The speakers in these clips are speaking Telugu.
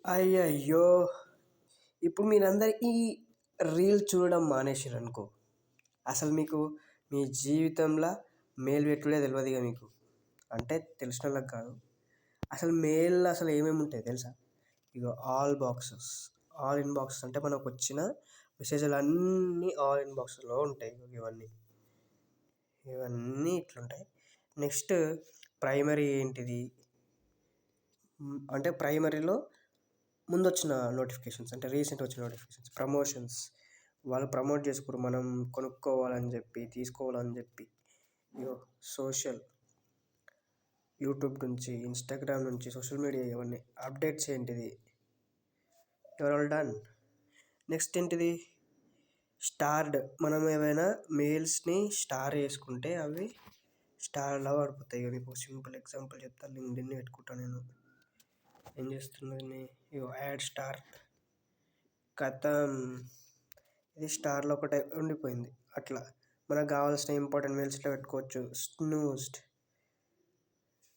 అయ్యయ్యో! ఇప్పుడు మీరందరూ ఈ రీల్ చూడడం మానేసిర్రనుకో, అసలు మీకు మీ జీవితంలో మెయిల్ పెట్టుడే తెలవదిగ మీకు. అంటే తెలిసినోళ్ళకి కాదు. అసలు మెయిల్‌లో అసలు ఏమేమి ఉంటాయో తెలుసా? ఇగో ఆల్ బాక్సెస్, ఆల్ ఇన్‌బాక్సెస్ అంటే మనకొచ్చిన మెసేజ్‌లన్నీ ఆల్ ఇన్‌బాక్స్‌లో ఉంటాయి. ఇవన్నీ. ఇవన్నీ ఇట్లుంటాయి. నెక్స్ట్ ప్రైమరీ ఏంటిది? అంటే ప్రైమరీలో ముందొచ్చిన నోటిఫికేషన్స్ అంటే రీసెంట్‌గా వచ్చిన నోటిఫికేషన్స్, ప్రమోషన్స్ వాళ్ళు ప్రమోట్ చేసుకుర్రు మనం కొనుక్కోవాలని చెప్పి, తీసుకోవాలని చెప్పి. ఇగో సోషల్, యూట్యూబ్ నుంచి, ఇన్‌స్టాగ్రామ్ నుంచి, సోషల్ మీడియా ఇవన్నీ అప్డేట్స్ ఏంటిది, యూఆర్ ఆల్ డన్. నెక్స్ట్ ఏంటిది? స్టార్డ్. మనం ఏవైనా మెయిల్స్‌ని స్టార్ చేసుకుంటే అవి స్టార్‌లా పడిపోతాయి. ఇగో మీకు సింపుల్ ఎగ్జాంపుల్ చెప్తా. లింక్డ్ఇన్ పెట్టుకుంటా నేను. ఏం చేస్తున్నది? ఇగో యాడ్ స్టార్ ఖతం. ఇది స్టార్‌లో ఒకటే ఉండిపోయింది. అట్లా మనకు కావాల్సిన ఇంపార్టెంట్ మెయిల్స్ ఇట్లా పెట్టుకోవచ్చు. Snoozed,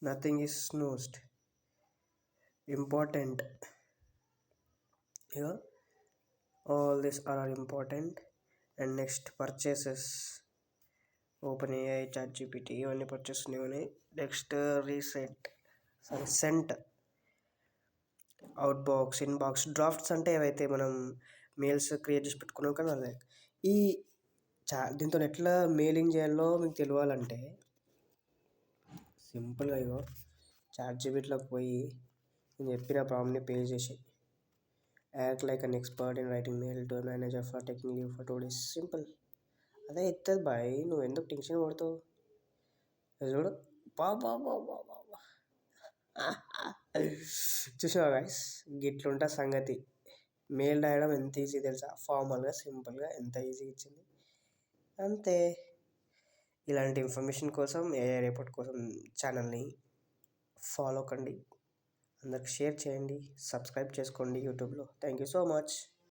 nothing is snoozed, important. ఇగో all this are important. And next purchases, Open AI, Chat GPT ఇవన్నీ పర్చేస్ ఉన్నాయి. Next sent, outbox, inbox, drafts అంటే ఏవైతే మనం మెయిల్స్ క్రియేట్ చేసి పెట్టుకున్నాం కానీ అదే. ఈ దీంతో ఎట్లా మెయిలింగ్ చేయాలో మీకు తెలియాలంటే సింపుల్గా ఇగో చాట్ జీపీటీలోకి పోయి నేను చెప్పిన ప్రాంప్ట్ని పే చేసి act like an expert in writing mail to manager for taking leave for 2 days. Simple. అదే ఇస్తుంది బాయ్, నువ్వు ఎందుకు టెన్షన్ పడతావు? చూడు, బా బా బా బా బా బా. చూసావా గైస్, గిట్లుంటా సంగతి. మెయిల్ రాయడం ఎంత ఈజీ తెలుసా? ఫార్మల్గా, సింపుల్గా ఎంత ఈజీగా ఇచ్చింది అంతే. ఇలాంటి ఇన్ఫర్మేషన్ కోసం, ఏఐ రిపోర్ట్ కోసం ఛానల్ని ఫాలో కండి, అందరికి షేర్ చేయండి, సబ్స్క్రైబ్ చేసుకోండి యూట్యూబ్లో. Thank you so much.